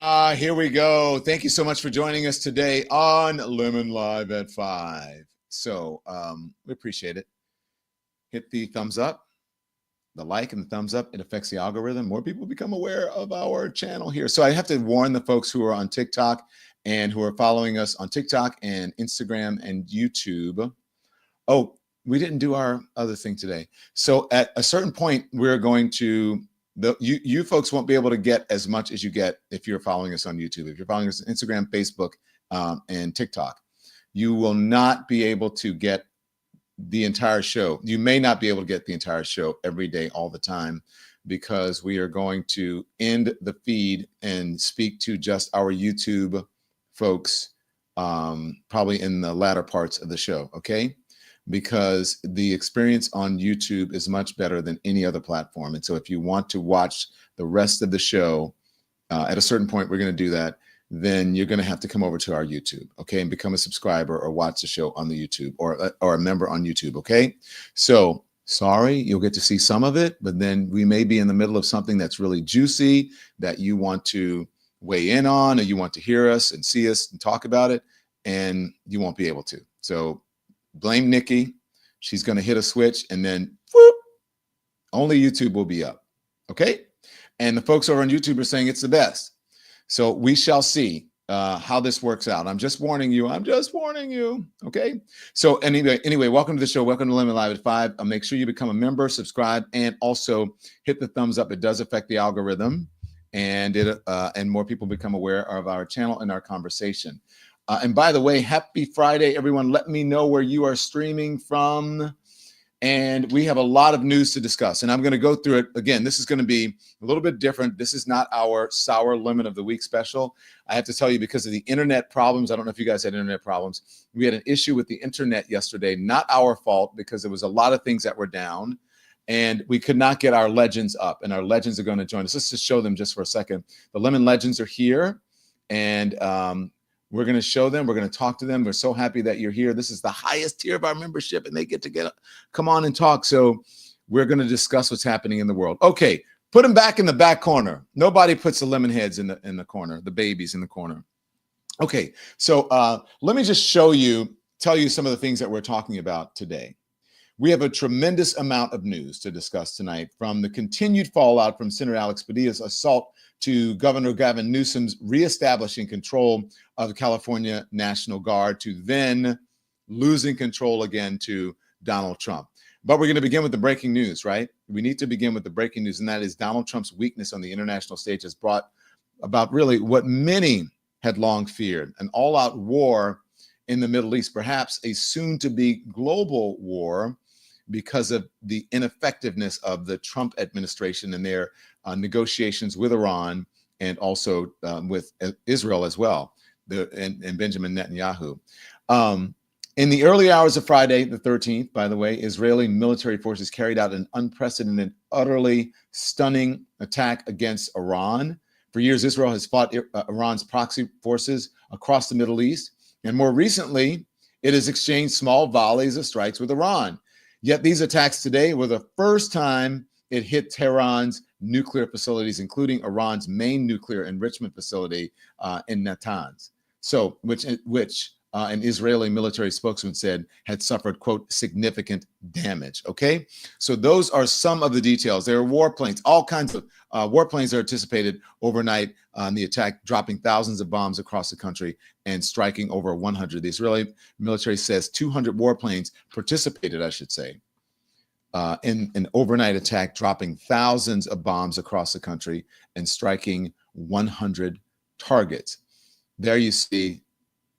Here we go. Thank you so much for joining us today on Lemon Live at 5. We appreciate it. Hit the thumbs up, the like and the thumbs up. It affects the algorithm. More people become aware of our channel here. So I have to warn the folks who are on TikTok and who are following us on TikTok and Instagram and YouTube. Oh, we didn't do our other thing today. So at a certain point, we're going to you folks won't be able to get as much as you get if you're following us on YouTube. If you're following us on Instagram, Facebook, and TikTok, you will not be able to get the entire show. You may not be able to get the entire show every day, all the time, because we are going to end the feed and speak to just our YouTube folks, probably in the latter parts of the show. Okay. Because the experience on YouTube is much better than any other platform. And so if you want to watch the rest of the show, at a certain point, we're going to do that, then you're going to have to come over to our YouTube, okay, and become a subscriber or watch the show on the YouTube or a member on YouTube, okay? So sorry, you'll get to see some of it, but then we may be in the middle of something that's really juicy that you want to weigh in on, or you want to hear us and see us and talk about it, and you won't be able to. So blame Nikki. She's going to hit a switch and then whoop, only YouTube will be up. Okay. And the folks over on YouTube are saying it's the best. So we shall see how this works out. I'm just warning you. Okay. So anyway, welcome to the show. Welcome to Lemon Live at 5. Make sure you become a member, subscribe, and also hit the thumbs up. It does affect the algorithm, and more people become aware of our channel and our conversation. And by the way, happy Friday, everyone. Let me know where you are streaming from. And we have a lot of news to discuss. And I'm going to go through it. Again, this is going to be a little bit different. This is not our Sour Lemon of the Week special. I have to tell you, because of the internet problems, I don't know if you guys had internet problems. We had an issue with the internet yesterday. Not our fault, because there was a lot of things that were down. And we could not get our legends up. And our legends are going to join us. Let's just show them just for a second. The Lemon Legends are here. And we're going to show them. We're going to talk to them. We're so happy that you're here. This is the highest tier of our membership, and they get to come on and talk. So we're going to discuss what's happening in the world. Okay, put them back in the back corner. Nobody puts the lemon heads in the corner, the babies in the corner. Okay, so let me just tell you some of the things that we're talking about today. We have a tremendous amount of news to discuss tonight, from the continued fallout from Senator Alex Padilla's assault to Governor Gavin Newsom's reestablishing control of the California National Guard, to then losing control again to Donald Trump. But we're going to begin with the breaking news, right? We need to begin with the breaking news, and that is Donald Trump's weakness on the international stage has brought about really what many had long feared: an all-out war in the Middle East, perhaps a soon-to-be global war, because of the ineffectiveness of the Trump administration and their negotiations with Iran, and also with Israel as well, and Benjamin Netanyahu. In the early hours of Friday, the 13th, by the way, Israeli military forces carried out an unprecedented, utterly stunning attack against Iran. For years, Israel has fought Iran's proxy forces across the Middle East, and more recently, it has exchanged small volleys of strikes with Iran. Yet these attacks today were the first time it hit Tehran's nuclear facilities, including Iran's main nuclear enrichment facility in Natanz. So, which an Israeli military spokesman said had suffered, quote, significant damage. Okay, so those are some of the details. There are warplanes, all kinds of warplanes are anticipated overnight on the attack, dropping thousands of bombs across the country and striking over 100. The Israeli military says 200 warplanes participated, I should say, in an overnight attack, dropping thousands of bombs across the country and striking 100 targets. There you see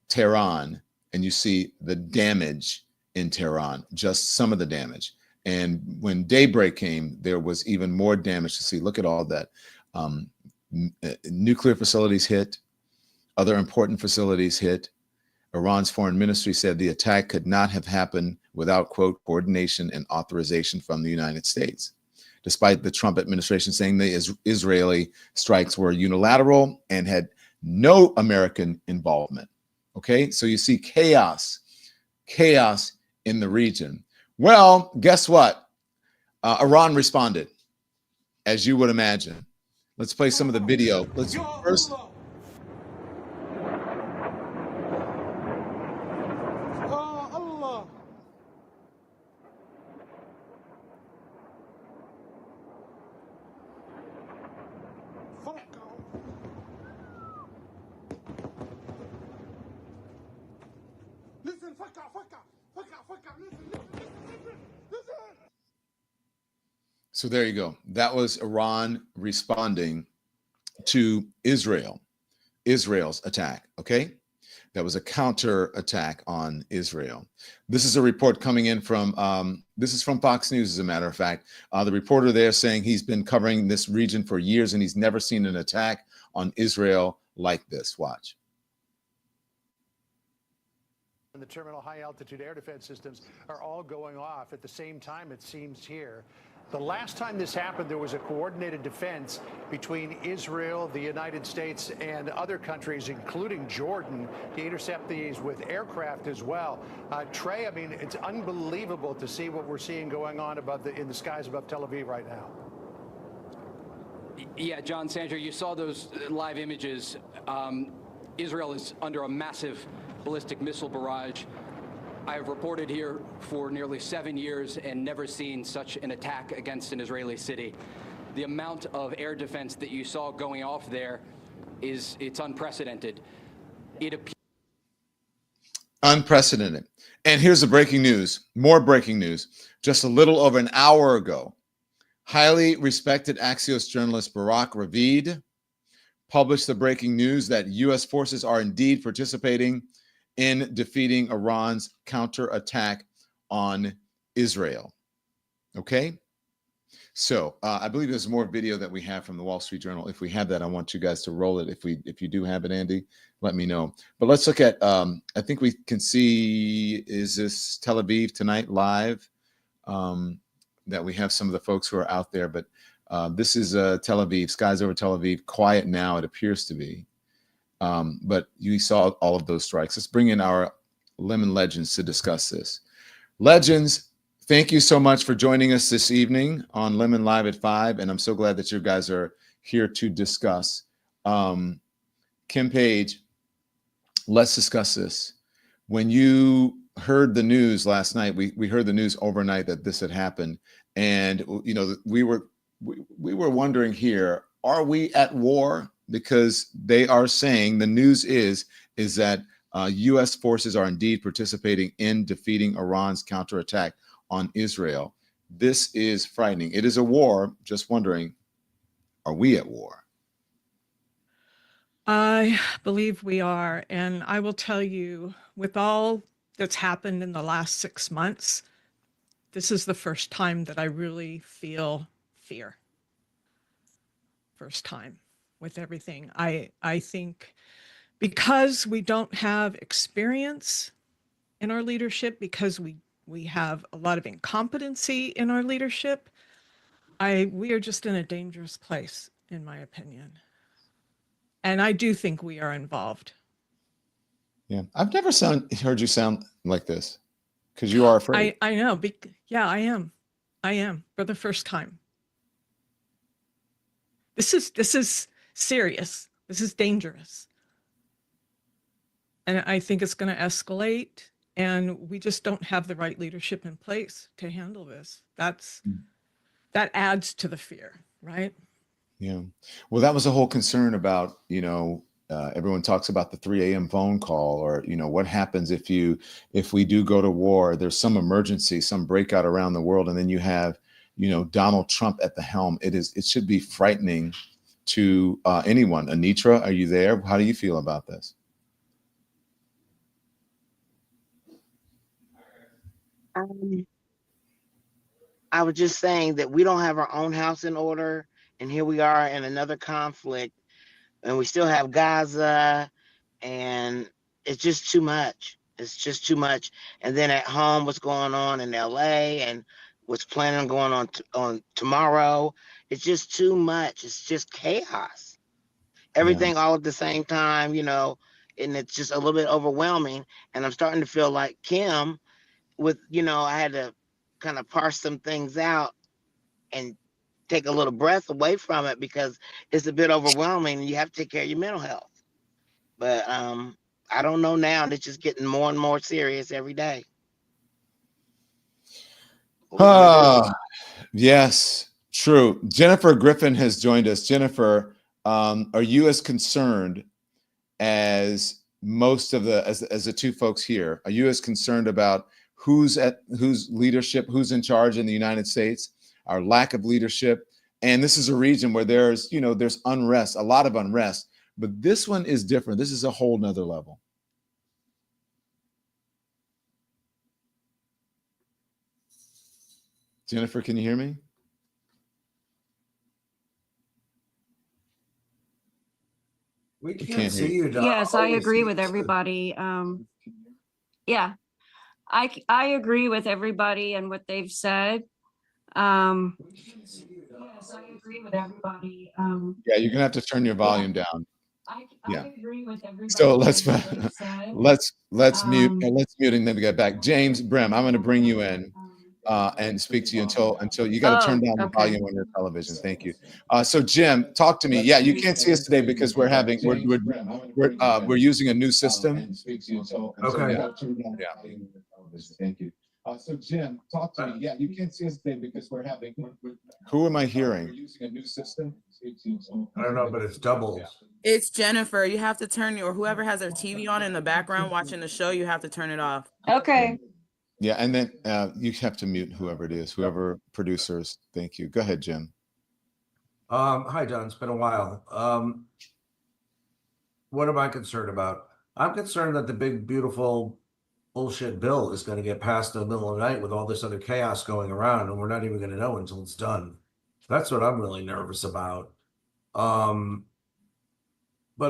Tehran, and you see the damage in Tehran, just some of the damage. And when daybreak came, there was even more damage to see. Look at all that. Nuclear facilities hit, other important facilities hit. Iran's foreign ministry said the attack could not have happened without, quote, coordination and authorization from the United States, despite the Trump administration saying the Israeli strikes were unilateral and had no American involvement. Okay, so you see chaos in the region. Well, guess what? Iran responded, as you would imagine. Let's play some of the video. Let's first So there you go. That was Iran responding to Israel's attack. Okay. That was a counter attack on Israel. This is a report coming in from, this is from Fox News, as a matter of fact. The reporter there saying he's been covering this region for years and he's never seen an attack on Israel like this. Watch. And the terminal high altitude air defense systems are all going off at the same time, it seems here. The last time this happened, there was a coordinated defense between Israel, the United States, and other countries, including Jordan, to intercept these with aircraft as well. Trey, I mean, it's unbelievable to see what we're seeing going on in the skies above Tel Aviv right now. Yeah, John, Sandra, you saw those live images. Israel is under a massive ballistic missile barrage. I've reported here for nearly 7 years and never seen such an attack against an Israeli city. The amount of air defense that you saw going off there it's unprecedented. Unprecedented. And here's the breaking news, more breaking news. Just a little over an hour ago, highly respected Axios journalist Barak Ravid published the breaking news that U.S. forces are indeed participating in defeating Iran's counterattack on Israel. Okay? So I believe there's more video that we have from the Wall Street Journal. If we have that, I want you guys to roll it. If you do have it, Andy, let me know. But let's look at, I think we can see, is this Tel Aviv tonight live? That we have some of the folks who are out there. But this is Tel Aviv, skies over Tel Aviv. Quiet now, it appears to be. But you saw all of those strikes. Let's bring in our Lemon Legends to discuss this. Legends, thank you so much for joining us this evening on Lemon Live at 5. And I'm so glad that you guys are here to discuss. Kim Page, let's discuss this. When you heard the news last night, we heard the news overnight that this had happened. And, you know, we were wondering here, are we at war? Because they are saying the news is that U.S. forces are indeed participating in defeating Iran's counterattack on Israel. This is frightening. It is a war. Just wondering, are we at war? I believe we are. And I will tell you, with all that's happened in the last 6 months, this is the first time that I really feel fear. First time. With everything. I think because we don't have experience in our leadership, because we have a lot of incompetency in our leadership, we are just in a dangerous place, in my opinion. And I do think we are involved. Yeah, I've never heard you sound like this, because you are afraid. I know. Yeah, I am. I am, for the first time. This is serious. This is dangerous. And I think it's going to escalate, and we just don't have the right leadership in place to handle this. That adds to the fear, right? Yeah. Well, that was a whole concern about, everyone talks about the 3 a.m. phone call, or, what happens if we do go to war, there's some emergency, some breakout around the world, and then you have, Donald Trump at the helm. It should be frightening to anyone. Anitra, are you there? How do you feel about this? I was just saying that we don't have our own house in order, and here we are in another conflict, and we still have Gaza, and it's just too much. It's just too much. And then at home, what's going on in LA and what's planning on going on tomorrow. It's just too much. It's just chaos. Everything all at the same time, and it's just a little bit overwhelming. And I'm starting to feel like Kim with, I had to kind of parse some things out and take a little breath away from it because it's a bit overwhelming and you have to take care of your mental health. But I don't know now. It's just getting more and more serious every day. Yes, true. Jennifer Griffin has joined us. Jennifer, are you as concerned as most of the, as the two folks here, are you as concerned about who's leadership, who's in charge in the United States, our lack of leadership? And this is a region where there's unrest, a lot of unrest, but this one is different. This is a whole nother level. Jennifer, can you hear me? We can't see you, Don. Yes, I agree with everybody. Yeah, I agree with everybody and what they've said. Yes, I agree with everybody. Yeah, you're gonna have to turn your volume down. I Yeah. agree with everybody. So let's and what they've said. let's mute and then we get back. James Brim, I'm going to bring you in and speak to you until you got to turn down the volume on your television. Thank you. So Jim, talk to me. Yeah, you can't see us today because we're using a new system. Okay. Yeah. Thank you. So Jim, talk to me. Yeah, you can't see us today because we're Who am I hearing? We're using a new system. I don't know, but it's doubles. It's Jennifer. You have to turn whoever has their TV on in the background watching the show, you have to turn it off. Okay. Yeah, and then you have to mute whoever it is, whoever producers. Thank you. Go ahead, Jim. Hi, Don. It's been a while. What am I concerned about? I'm concerned that the big, beautiful bullshit bill is going to get passed in the middle of the night with all this other chaos going around, and we're not even going to know until it's done. That's what I'm really nervous about. But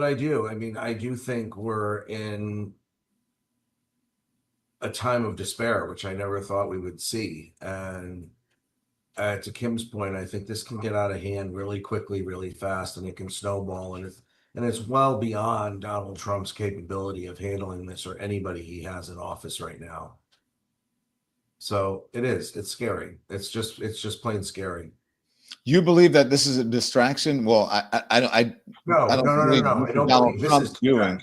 I do think we're in a time of despair, which I never thought we would see. And to Kim's point, I think this can get out of hand really quickly, really fast, and it can snowball. And it's well beyond Donald Trump's capability of handling this or anybody he has in office right now. So it's scary. It's just plain scary. You believe that this is a distraction? Well, I don't believe Donald Trump's doing.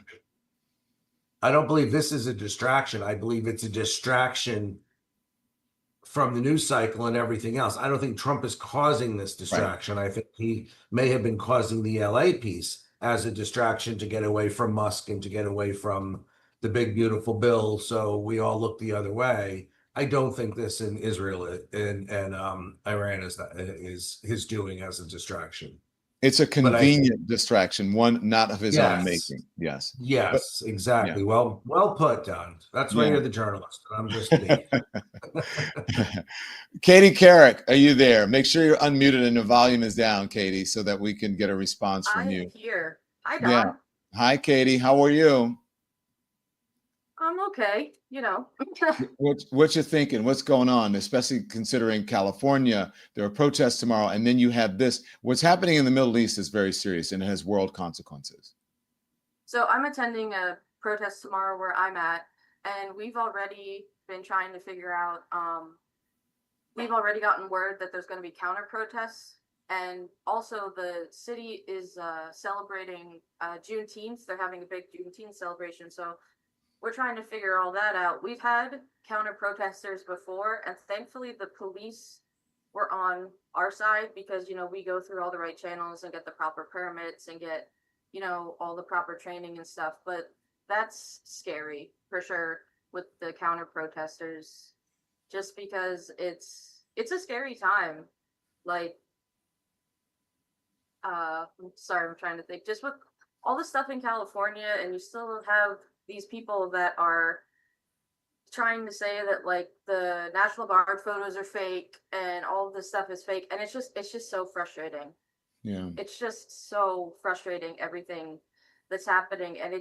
I don't believe this is a distraction. I believe it's a distraction from the news cycle and everything else. I don't think Trump is causing this distraction. Right. I think he may have been causing the LA piece as a distraction to get away from Musk and to get away from the big, beautiful bill. So we all look the other way. I don't think this in Israel and Iran is his doing as a distraction. It's a convenient distraction, one not of his own making. Yes. Yes, exactly. Yeah. Well put, Don. That's why you're the journalist. I'm just me. Katie Carrick, are you there? Make sure you're unmuted and the volume is down, Katie, so that we can get a response from you. I'm here. Hi, Don. Yeah. Hi, Katie. How are you? I'm okay, What you thinking? What's going on? Especially considering California, there are protests tomorrow, and then you have this. What's happening in the Middle East is very serious and it has world consequences. So I'm attending a protest tomorrow where I'm at, and we've already been trying to figure out. We've already gotten word that there's going to be counter protests, and also the city is celebrating Juneteenth. They're having a big Juneteenth celebration, so we're trying to figure all that out. We've had counter protesters before, and thankfully the police were on our side because, we go through all the right channels and get the proper permits and get, all the proper training and stuff. But that's scary for sure with the counter protesters, just because it's a scary time. Like, I'm sorry, I'm trying to think. Just with all the stuff in California, and you still have these people that are trying to say that like the National Guard photos are fake and all of this stuff is fake. And it's just so frustrating. Yeah. It's just so frustrating, everything that's happening. And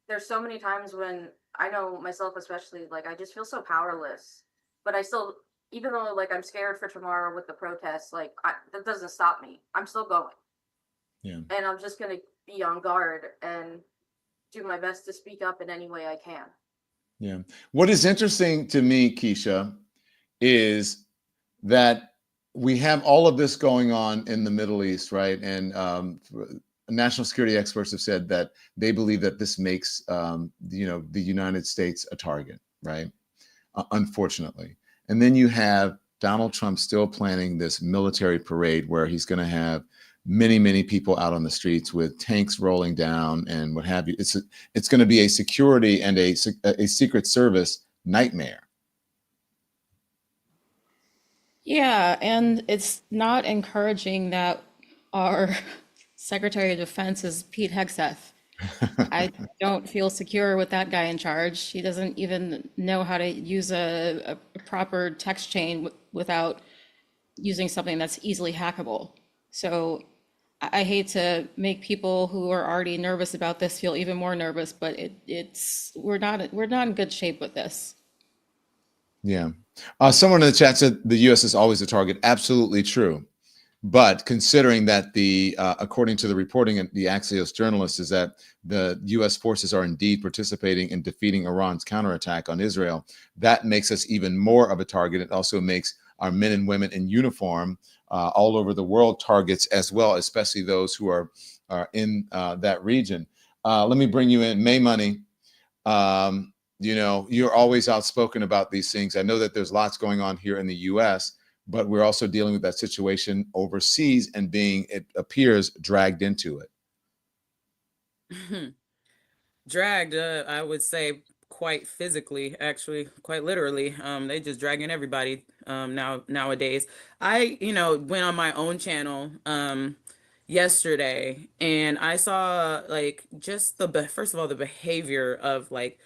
there's so many times when I know myself, especially, like, I just feel so powerless, but I still, even though like I'm scared for tomorrow with the protests, like that doesn't stop me. I'm still going. Yeah. And I'm just going to be on guard and do my best to speak up in any way I can. Yeah. What is interesting to me, Keisha, is that we have all of this going on in the Middle East, right? And national security experts have said that they believe that this makes, the United States a target, right? Unfortunately. And then you have Donald Trump still planning this military parade where he's going to have many, many people out on the streets with tanks rolling down and what have you. It's going to be a security and a Secret Service nightmare. Yeah, and it's not encouraging that our Secretary of Defense is Pete Hegseth. I don't feel secure with that guy in charge. He doesn't even know how to use a proper text chain without using something that's easily hackable. So I hate to make people who are already nervous about this feel even more nervous, but we're not in good shape with this. Yeah. Someone in the chat said the U.S. is always a target. Absolutely true. But considering that according to the reporting of the Axios journalists, is that the U.S. forces are indeed participating in defeating Iran's counterattack on Israel, that makes us even more of a target. It also makes our men and women in uniform all over the world targets as well, especially those who are in that region. Let me bring you in, May Money. You're always outspoken about these things. I know that there's lots going on here in the U.S., but we're also dealing with that situation overseas and being, it appears, dragged into it. Dragged, I would say quite physically, actually, quite literally. They just dragging everybody nowadays. I, went on my own channel yesterday, and I saw like just first of all, the behavior of like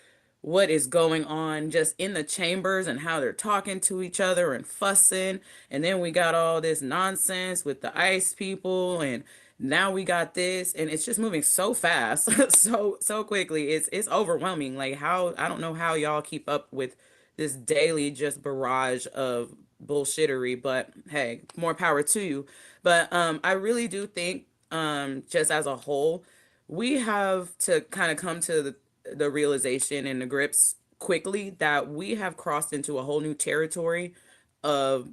what is going on just in the chambers and how they're talking to each other and fussing. And then we got all this nonsense with the ICE people, and now we got this, and it's just moving so fast, so quickly. It's overwhelming. Like, how, I don't know how y'all keep up with this daily just barrage of bullshittery, but hey, more power to you. But I really do think just as a whole, we have to kind of come to the realization and the grips quickly that we have crossed into a whole new territory of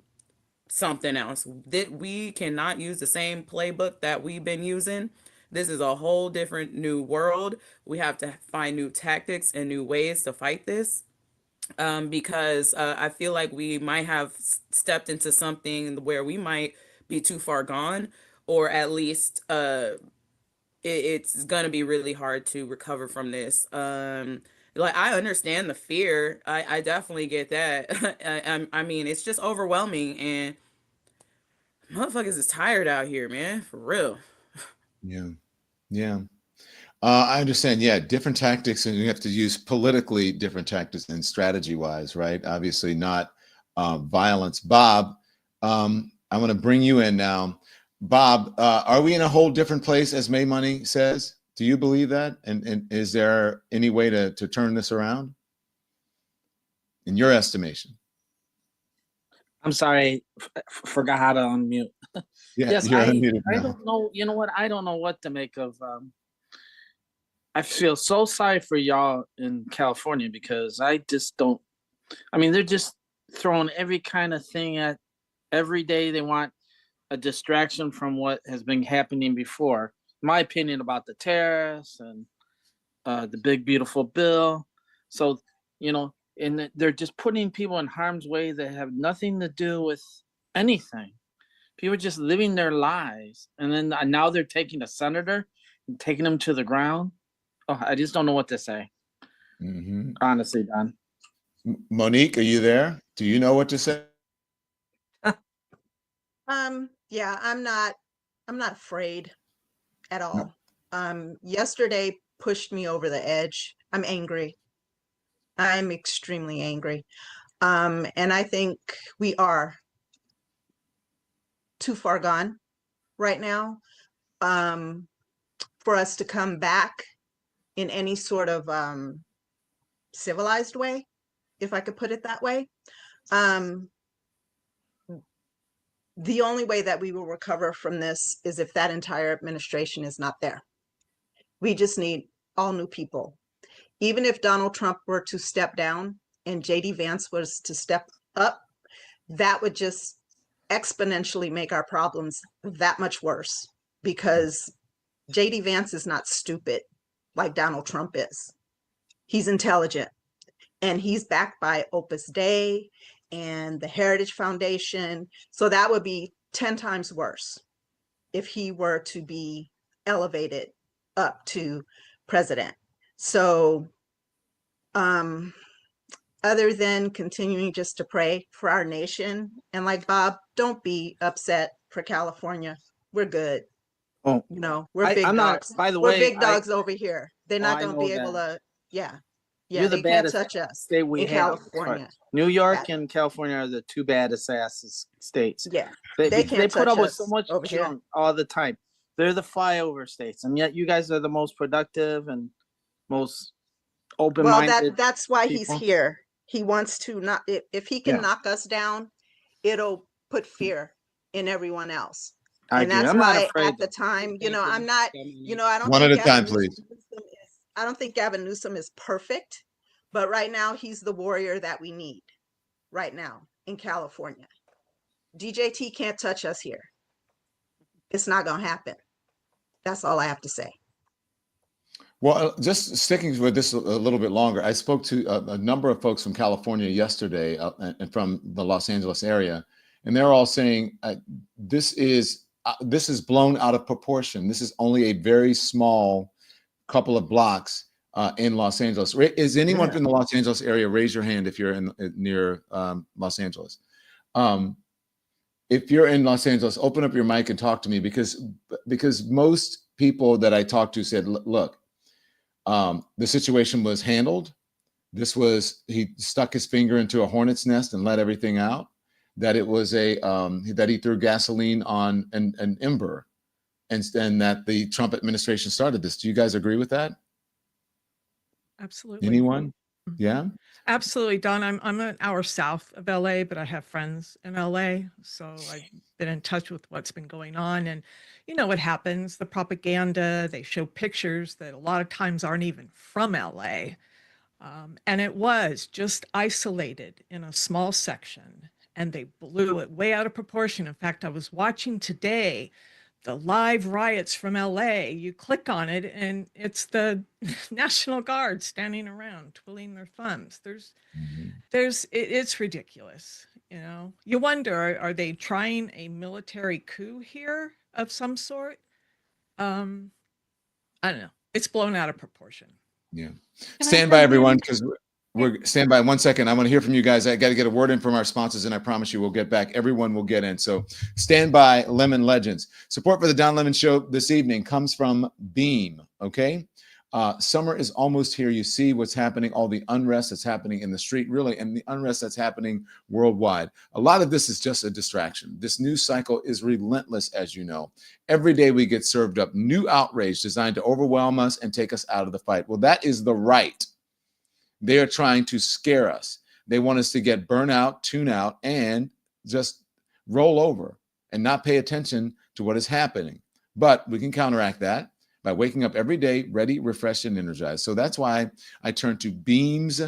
something else, that we cannot use the same playbook that we've been using. This is a whole different new world. We have to find new tactics and new ways to fight this, because I feel like we might have stepped into something where we might be too far gone, or at least it's gonna be really hard to recover from this. Like, I understand the fear. I definitely get that. I mean, it's just overwhelming, and motherfuckers is tired out here, man, for real. Yeah. I understand. Yeah, different tactics, and you have to use politically different tactics and strategy-wise, right? Obviously, not violence. Bob, I'm going to bring you in now. Bob, are we in a whole different place, as May Money says? Do you believe that? And is there any way to turn this around, in your estimation? I'm sorry, forgot how to unmute. Yeah, yes, you're I unmuted now. don't know. You know what? I don't know what to make of. I feel so sorry for y'all in California, because I just don't. I mean, they're just throwing every kind of thing at every day. They want a distraction from what has been happening before. My opinion about the tariffs and the big beautiful bill. So, and they're just putting people in harm's way that have nothing to do with anything. People are just living their lives, and then now they're taking a senator and taking him to the ground. Oh, I just don't know what to say. Mm-hmm. Honestly, Don. Monique, are you there? Do you know what to say? Yeah, I'm not afraid at all. Yesterday pushed me over the edge. I'm angry. I'm extremely angry. And I think we are too far gone right now for us to come back in any sort of civilized way, if I could put it that way. The only way that we will recover from this is if that entire administration is not there. We just need all new people. Even if Donald Trump were to step down and JD Vance was to step up, that would just exponentially make our problems that much worse, because JD Vance is not stupid like Donald Trump is. He's intelligent, and he's backed by Opus Dei and the Heritage Foundation. So that would be 10 times worse. if he were to be elevated up to president. So other than continuing just to pray for our nation, and like Bob, don't be upset for California. We're good. Oh, You know, we're big I'm not. dogs. By the We're way, big dogs over here. They're not I going to know be able that. to. Yeah, You're the they can't baddest touch us state we in have. California. New York and California are the two baddest asses states. Yeah, They can't put touch up with so us much over here. junk all the time. They're the flyover states, and yet you guys are the most productive and most open-minded. Well, that's why people. he's here. He wants to not. If he can Yeah. knock us down, it'll put fear in everyone else. I And agree. that's I'm not why afraid, at the time, you know, I'm not. You know, I don't One think at a time, Gavin please. Newsom I don't think Gavin Newsom is perfect, but right now he's the warrior that we need right now in California. DJT can't touch us here. It's not going to happen. That's all I have to say. Well, just sticking with this a little bit longer, I spoke to a number of folks from California yesterday and from the Los Angeles area, and they're all saying this is blown out of proportion. This is only a very small couple of blocks in Los Angeles. Is anyone from the Los Angeles area? Raise your hand if you're near Los Angeles. If you're in Los Angeles, open up your mic and talk to me because most people that I talked to said, look, the situation was handled. He stuck his finger into a hornet's nest and let everything out. That it was that he threw gasoline on an ember, and that the Trump administration started this. Do you guys agree with that? Absolutely. Anyone? Yeah. Absolutely, Don. I'm an hour south of LA, but I have friends in LA, so I've been in touch with what's been going on. And you know what happens? The propaganda, they show pictures that a lot of times aren't even from LA. And it was just isolated in a small section, and they blew it way out of proportion. In fact, I was watching today the live riots from LA. You click on it and it's the National Guard standing around twiddling their thumbs. It's ridiculous. You know, you wonder, are they trying a military coup here of some sort? I don't know. It's blown out of proportion. Yeah. Stand by, everyone, because stand by 1 second. I want to hear from you guys. I got to get a word in from our sponsors, and I promise you we'll get back. Everyone will get in. So stand by, Lemon Legends. Support for the Don Lemon Show this evening comes from Beam. Okay. Summer is almost here. You see what's happening, all the unrest that's happening in the street, really, and the unrest that's happening worldwide. A lot of this is just a distraction. This news cycle is relentless, as you know. Every day we get served up new outrage designed to overwhelm us and take us out of the fight. Well, that is the right. They are trying to scare us. They want us to get burnt out, tune out, and just roll over and not pay attention to what is happening. But we can counteract that by waking up every day ready, refreshed, and energized. So that's why I turn to Beam's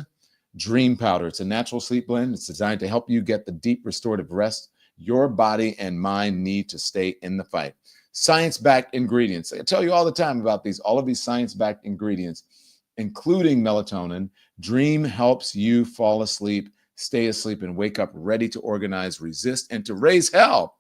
Dream Powder. It's a natural sleep blend. It's designed to help you get the deep restorative rest your body and mind need to stay in the fight. Science-backed ingredients. I tell you all the time about all of these science-backed ingredients, including melatonin. Dream helps you fall asleep, stay asleep, and wake up ready to organize, resist, and to raise hell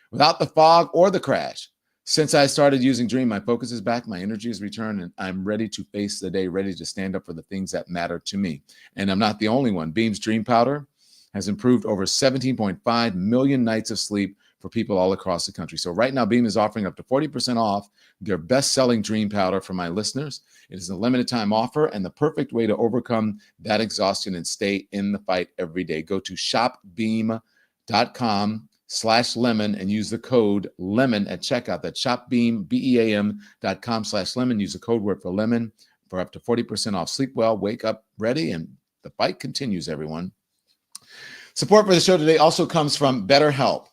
without the fog or the crash. Since I started using Dream, my focus is back, my energy is returned, and I'm ready to face the day, ready to stand up for the things that matter to me. And I'm not the only one. Beam's Dream Powder has improved over 17.5 million nights of sleep for people all across the country. So right now, Beam is offering up to 40% off their best-selling Dream Powder for my listeners. It is a limited time offer and the perfect way to overcome that exhaustion and stay in the fight every day. Go to shopbeam.com/lemon and use the code lemon at checkout. That's shopbeam.com/lemon. Use the code word for lemon for up to 40% off. Sleep well, wake up ready, and the fight continues, everyone. Support for the show today also comes from BetterHelp.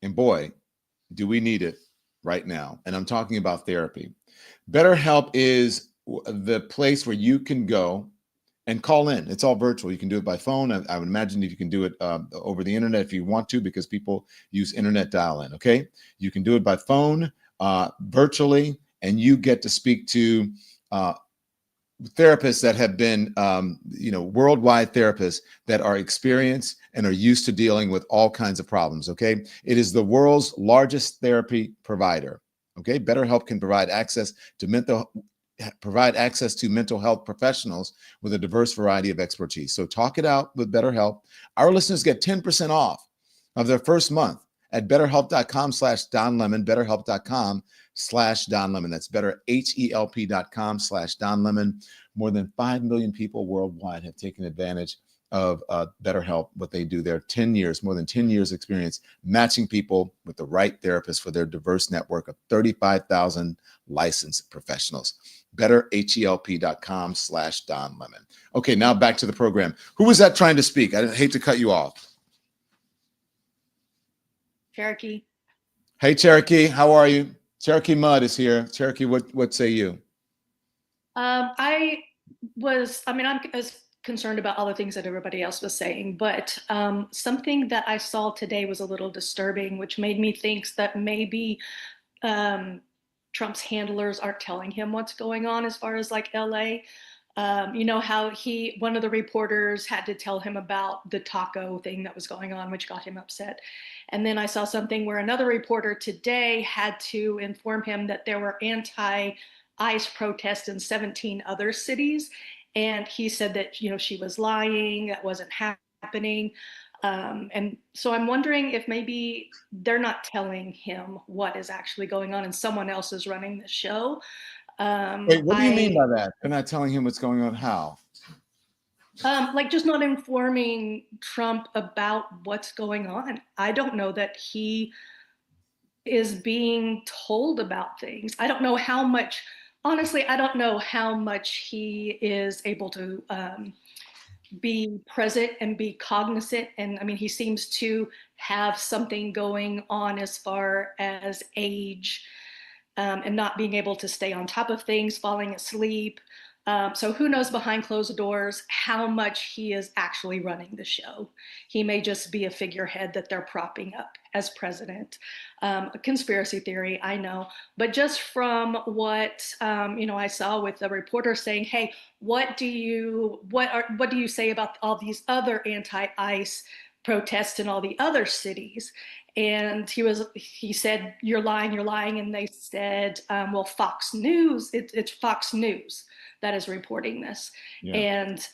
And boy, do we need it right now. And I'm talking about therapy. BetterHelp is the place where you can go and call in. It's all virtual. You can do it by phone. I would imagine if you can do it over the internet if you want to, because people use internet dial-in, okay? You can do it by phone, virtually, and you get to speak to therapists that have been, worldwide therapists that are experienced and are used to dealing with all kinds of problems. Okay. It is the world's largest therapy provider. Okay. BetterHelp can provide access to mental health professionals with a diverse variety of expertise. So talk it out with BetterHelp. Our listeners get 10% off of their first month at betterhelp.com/donlemon, betterhelp.com/donlemon. That's betterhelp.com/donlemon. More than 5 million people worldwide have taken advantage of BetterHelp, what they do there. 10 years, more than 10 years experience matching people with the right therapist for their diverse network of 35,000 licensed professionals. betterhelp.com/donlemon. Okay, now back to the program. Who was that trying to speak? I hate to cut you off. Cherokee. Hey, Cherokee, how are you? Cherokee Mud is here. Cherokee, what say you? I'm as concerned about all the things that everybody else was saying, but something that I saw today was a little disturbing, which made me think that maybe Trump's handlers aren't telling him what's going on as far as like LA. You know how one of the reporters had to tell him about the taco thing that was going on, which got him upset. And then I saw something where another reporter today had to inform him that there were anti-ICE protests in 17 other cities. And he said that, she was lying, that wasn't happening. And so I'm wondering if maybe they're not telling him what is actually going on and someone else is running the show. Wait, what do you mean by that? They're not telling him what's going on? How? Like just not informing Trump about what's going on. I don't know that he is being told about things. I don't know how much, honestly, I don't know how much he is able to be present and be cognizant. And I mean, he seems to have something going on as far as age and not being able to stay on top of things, falling asleep. So who knows behind closed doors how much he is actually running the show. He may just be a figurehead that they're propping up as president. A conspiracy theory, I know, but just from what I saw with the reporter saying, "Hey, what do you say about all these other anti-ICE protests in all the other cities?" And he said, "You're lying," and they said, "Well, Fox News, it's Fox News that is reporting this." Yeah. And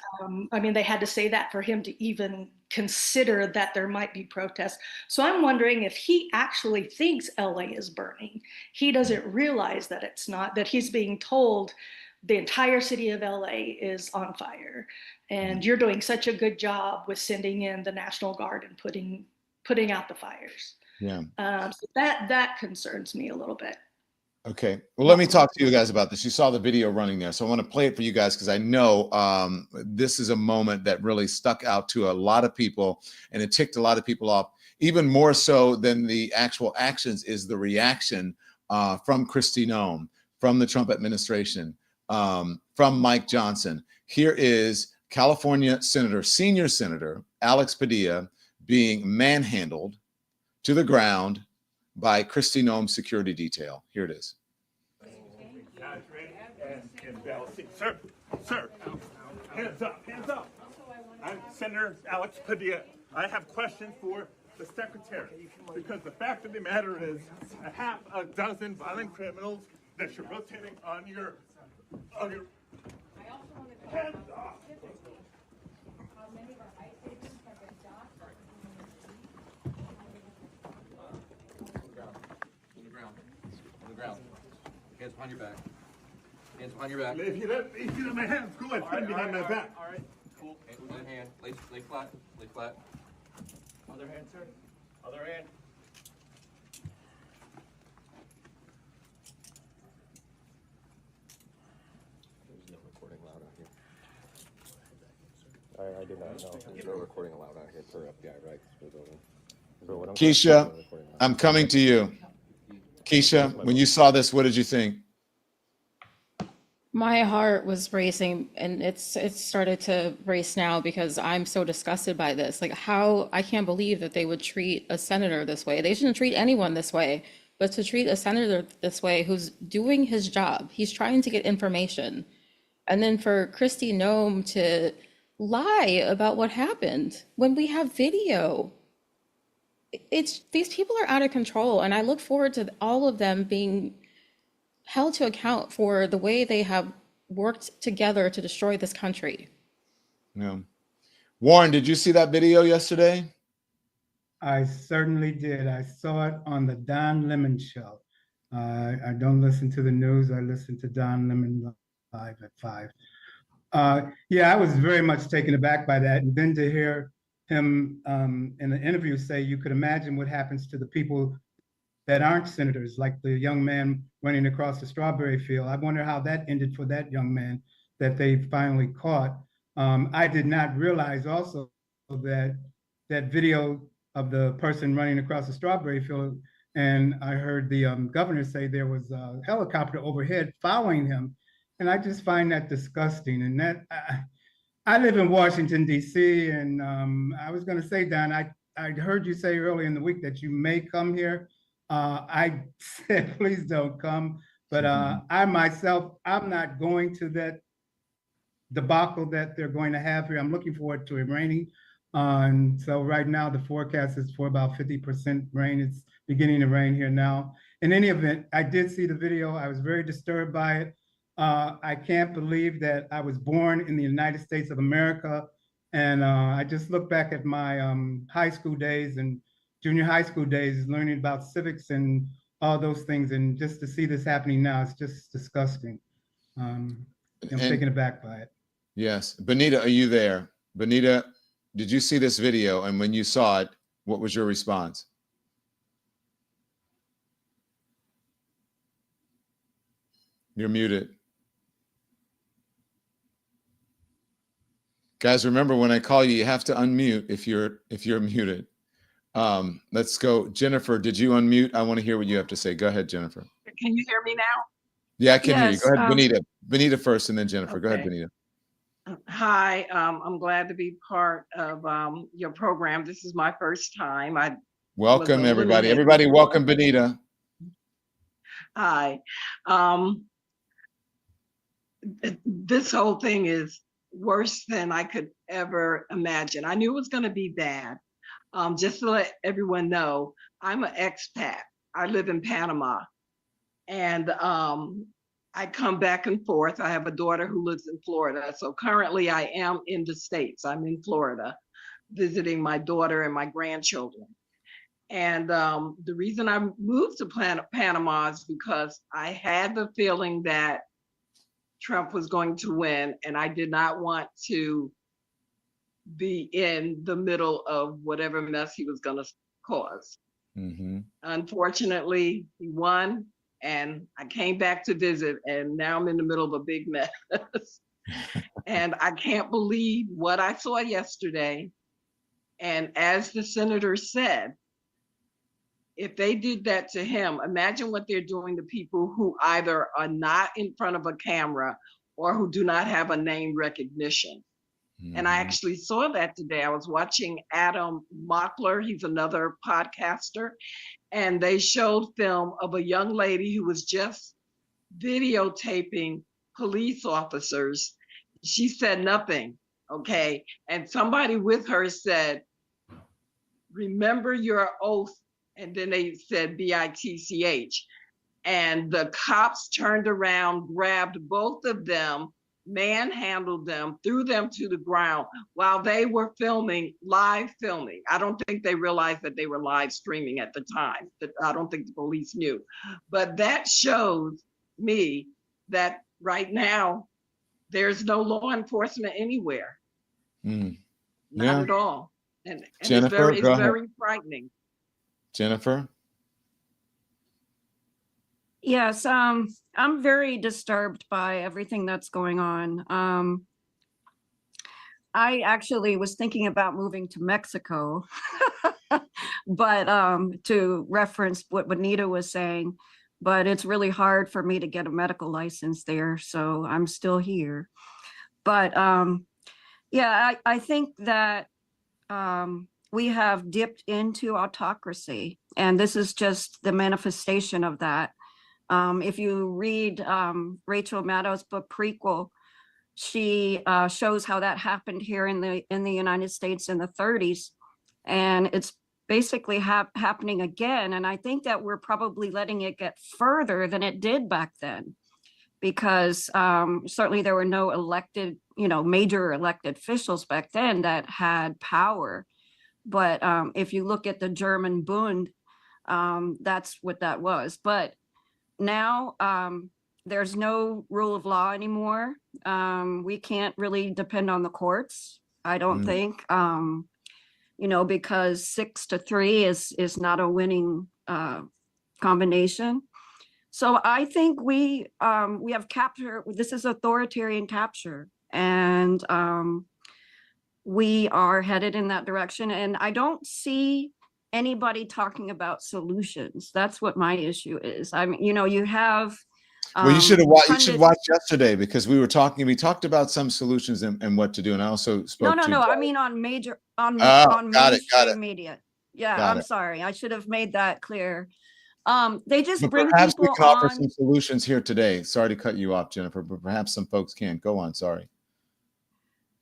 they had to say that for him to even consider that there might be protests. So I'm wondering if he actually thinks LA is burning. He doesn't realize that it's not, that he's being told the entire city of LA is on fire. And you're doing such a good job with sending in the National Guard and putting out the fires. Yeah. So that concerns me a little bit. Okay. Well, let me talk to you guys about this. You saw the video running there. So I want to play it for you guys because I know this is a moment that really stuck out to a lot of people and it ticked a lot of people off. Even more so than the actual actions is the reaction from Kristi Noem, from the Trump administration, from Mike Johnson. Here is California Senior Senator Alex Padilla being manhandled to the ground by Kristi Noem's security detail. Here it is. Sir, hands up. I'm Senator Alex Padilla. I have questions for the secretary because the fact of the matter is a half a dozen violent criminals that you're rotating on your hands off. Hands behind your back. Hands behind your back. If you let my hands go, I'd stand behind my back. All right. Cool. One hand. Lay flat. Lay flat. Other hand, sir. Other hand. There's no recording allowed out here. I did not know. There's no recording allowed out here for FBI, right? Keisha, I'm coming to you. Keisha, when you saw this, what did you think? My heart was racing, and it's started to race now because I'm so disgusted by this. Like, I can't believe that they would treat a senator this way. They shouldn't treat anyone this way, but to treat a senator this way who's doing his job, he's trying to get information. And then for Kristi Noem to lie about what happened when we have video? These people are out of control, and I look forward to all of them being held to account for the way they have worked together to destroy this country. Yeah. Warren, did you see that video yesterday? I certainly did. I saw it on the Don Lemon show. I don't listen to the news. I listen to Don Lemon live at 5. Yeah, I was very much taken aback by that. And then to hear him in the interview say, you could imagine what happens to the people that aren't senators, like the young man running across the strawberry field. I wonder how that ended for that young man that they finally caught. I did not realize also that that video of the person running across the strawberry field, and I heard the governor say there was a helicopter overhead following him. And I just find that disgusting. And that I live in Washington, D.C., and I was going to say, Don, I heard you say earlier in the week that you may come here. I said, please don't come. But I myself, I'm not going to that debacle that they're going to have here. I'm looking forward to it raining. And so right now, the forecast is for about 50% rain. It's beginning to rain here now. In any event, I did see the video. I was very disturbed by it. I can't believe that I was born in the United States of America. And I just look back at my high school days and junior high school days, learning about civics and all those things. And just to see this happening now, it's just disgusting. I'm taken aback by it. Yes. Benita, are you there? Benita, did you see this video? And when you saw it, what was your response? You're muted. Guys, remember when I call you, you have to unmute if you're muted. Let's go. Jennifer, did you unmute? I want to hear what you have to say. Go ahead, Jennifer. Can you hear me now? Yeah, I can hear you. Go ahead, Benita. Benita first and then Jennifer. Okay. Go ahead, Benita. Hi, I'm glad to be part of your program. This is my first time. Welcome, everybody. Everybody, welcome, Benita. Hi. This whole thing is worse than I could ever imagine. I knew it was going to be bad. Just to let everyone know, I'm an expat. I live in Panama. And I come back and forth. I have a daughter who lives in Florida. So currently I am in the States. I'm in Florida visiting my daughter and my grandchildren. And the reason I moved to Panama is because I had the feeling that Trump was going to win, and I did not want to be in the middle of whatever mess he was going to cause. Mm-hmm. Unfortunately, he won, and I came back to visit, and now I'm in the middle of a big mess. And I can't believe what I saw yesterday. And as the senator said, if they did that to him, imagine what they're doing to people who either are not in front of a camera or who do not have a name recognition. Mm-hmm. And I actually saw that today. I was watching Adam Mockler. He's another podcaster. And they showed film of a young lady who was just videotaping police officers. She said nothing, okay? And somebody with her said, remember your oath. And then they said BITCH. And the cops turned around, grabbed both of them, manhandled them, threw them to the ground while they were live filming. I don't think they realized that they were live streaming at the time. I don't think the police knew. But that shows me that right now, there's no law enforcement anywhere. Mm. Not at all. And Jennifer, it's very frightening. Jennifer? Yes, I'm very disturbed by everything that's going on. I actually was thinking about moving to Mexico, but to reference what Benita was saying, but it's really hard for me to get a medical license there, so I'm still here. But yeah, I think that we have dipped into autocracy, and this is just the manifestation of that. If you read Rachel Maddow's book Prequel, she shows how that happened here in the United States in the 30s, and it's basically happening again. And I think that we're probably letting it get further than it did back then, because certainly there were no elected, major elected officials back then that had power. But if you look at the German Bund, that's what that was. But now there's no rule of law anymore. We can't really depend on the courts, I don't think, because 6-3 is not a winning combination. So I think we have captured, this is authoritarian capture, and we are headed in that direction. And I don't see anybody talking about solutions. That's what my issue is. I mean, you have well, you should watch yesterday, because we talked about some solutions and what to do. And I also spoke no, I mean on mainstream media. Yeah, I'm sorry. I should have made that clear. They just bring perhaps people we can offer on. some solutions here today. Sorry to cut you off, Jennifer, but perhaps some folks can. Go on, sorry.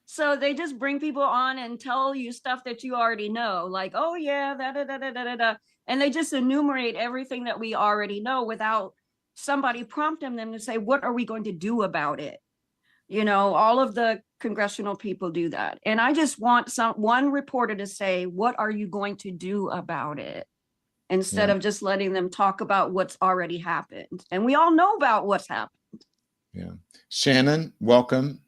So they just bring people on and tell you stuff that you already know, like, oh yeah, da. And they just enumerate everything that we already know without somebody prompting them to say, what are we going to do about it? All of the congressional people do that. And I just want one reporter to say, what are you going to do about it? Instead of just letting them talk about what's already happened. And we all know about what's happened. Yeah. Shannon, welcome.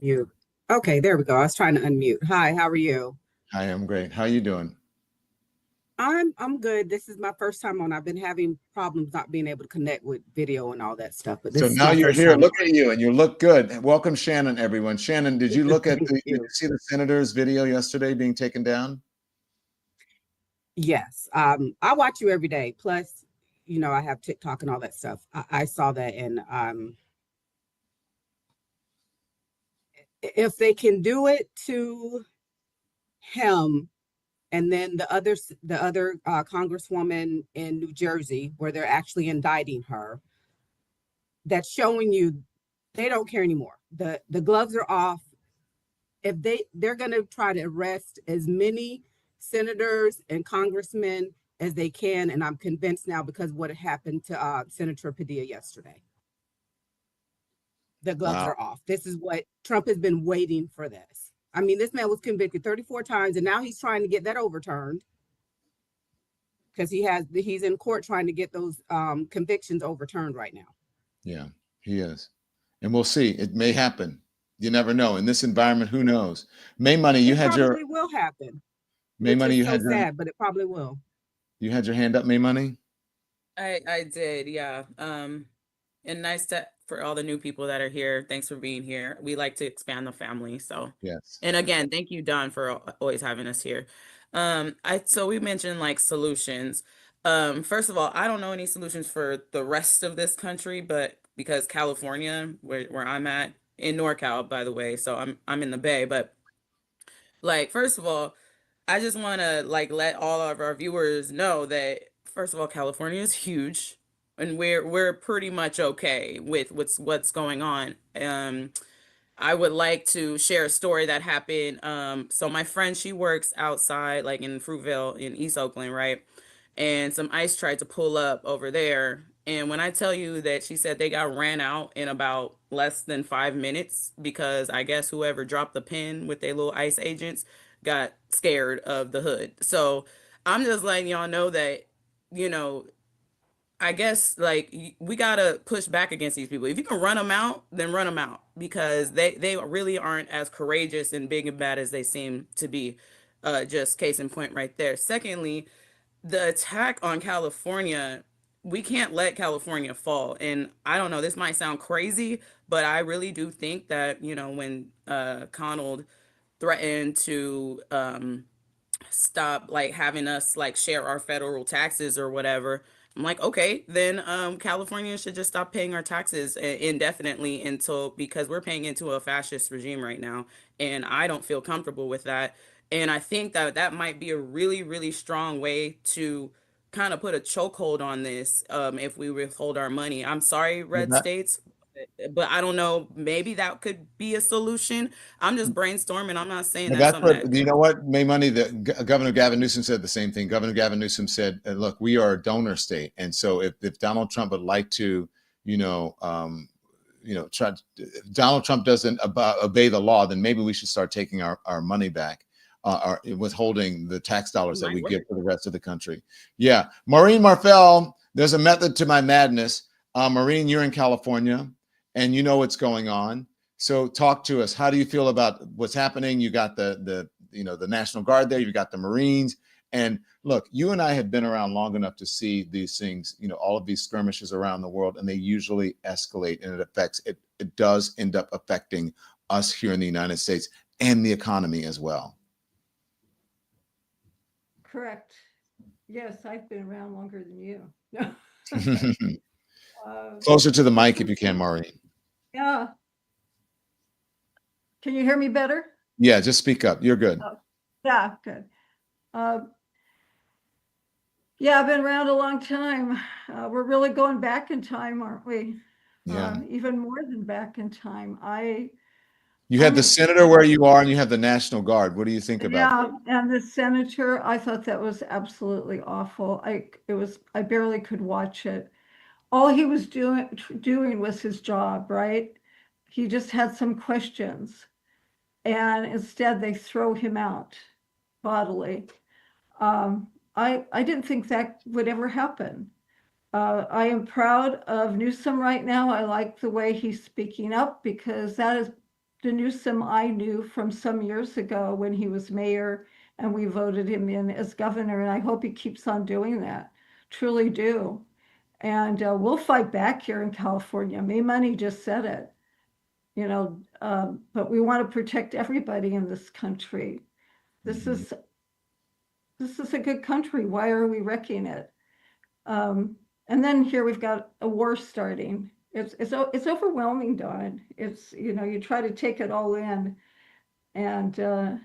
You. Okay, there we go. I was trying to unmute. Hi, how are you? Hi, I'm great. How you doing? I'm good. This is my first time on. I've been having problems not being able to connect with video and all that stuff. But so now you're here. Look at you, and you look good. Welcome, Shannon, everyone. Shannon, did you look at did you see the senator's video yesterday being taken down? Yes. I watch you every day. Plus, I have TikTok and all that stuff. I saw that, and if they can do it to him, and then the other congresswoman in New Jersey, where they're actually indicting her, that's showing you they don't care anymore. The gloves are off. If they're going to try to arrest as many senators and congressmen as they can, and I'm convinced now because of what happened to Senator Padilla yesterday. The gloves are off. This is what Trump has been waiting for this. I mean, this man was convicted 34 times, and now he's trying to get that overturned because he's in court trying to get those convictions overturned right now. Yeah, he is. And we'll see. It may happen. You never know. In this environment, who knows? May Money, you had your... It probably will happen. May Money, you had your... sad, but it probably will. You had your hand up, May Money? I did, yeah. And nice for all the new people that are here. Thanks for being here. We like to expand the family. So yes. And again, thank you, Don, for always having us here. So we mentioned like solutions. First of all, I don't know any solutions for the rest of this country, but because California, where I'm at, in NorCal, by the way, so I'm in the Bay, but like, first of all, I just want to like let all of our viewers know that first of all, California is huge, and we're pretty much okay with what's going on. I would like to share a story that happened. So my friend, she works outside, like in Fruitvale in East Oakland, right? And some ICE tried to pull up over there. And when I tell you that she said they got ran out in about less than 5 minutes because I guess whoever dropped the pin with their little ICE agents got scared of the hood. So I'm just letting y'all know that, I guess like we gotta push back against these people. If you can run them out, then run them out, because they really aren't as courageous and big and bad as they seem to be. Just case in point right there. Secondly, the attack on California, we can't let California fall. And I don't know, this might sound crazy, but I really do think that, when Connell threatened to stop like having us like share our federal taxes or whatever, I'm like, okay, then California should just stop paying our taxes indefinitely because we're paying into a fascist regime right now. And I don't feel comfortable with that. And I think that might be a really, really strong way to kind of put a chokehold on this if we withhold our money. I'm sorry, red states, but I don't know. Maybe that could be a solution. I'm just brainstorming. I'm not saying Well, that's that's something what, that. you know what, May Money, Governor Gavin Newsom said the same thing. Governor Gavin Newsom said, look, we are a donor state. And so if Donald Trump would like to, if Donald Trump doesn't obey the law, then maybe we should start taking our money back, withholding the tax dollars that we give to the rest of the country. Yeah. Maureen Marfell, there's a method to my madness. Maureen, you're in California and you know what's going on. So talk to us. How do you feel about what's happening? You got the National Guard there. You got the Marines. And look, you and I have been around long enough to see these things, all of these skirmishes around the world, and they usually escalate, and it does end up affecting us here in the United States and the economy as well. Correct. Yes, I've been around longer than you. Closer to the mic if you can, Maureen. Yeah. Can you hear me better? Yeah, just speak up. You're good. Yeah, good. Yeah, I've been around a long time. We're really going back in time, aren't we? Yeah. Even more than back in time. You had the senator where you are, and you have the National Guard. What do you think about that? And the senator, I thought that was absolutely awful. I barely could watch it. All he was doing was his job, right? He just had some questions, and instead they throw him out bodily. I didn't think that would ever happen. I am proud of Newsom right now. I like the way he's speaking up, because that is the Newsom I knew from some years ago when he was mayor and we voted him in as governor. And I hope he keeps on doing that. Truly do. And we'll fight back here in California. May Money just said it, but we want to protect everybody in this country. This is a good country. Why are we wrecking it? And then here we've got a war starting. It's overwhelming, Dawn. You try to take it all in. And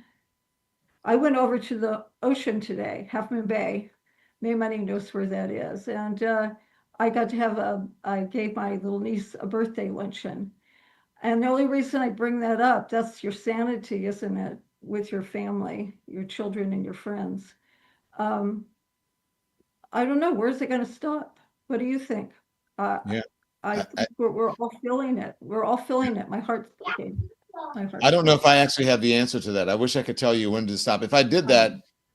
I went over to the ocean today, Half Moon Bay. May Money knows where that is. And I got to I gave my little niece a birthday luncheon. And the only reason I bring that up, that's your sanity, isn't it? With your family, your children and your friends. I don't know, where's it going to stop? What do you think? Yeah. We're all feeling it. We're all feeling it. My heart's breaking. I don't know if I actually have the answer to that. I wish I could tell you when to stop. If I did that,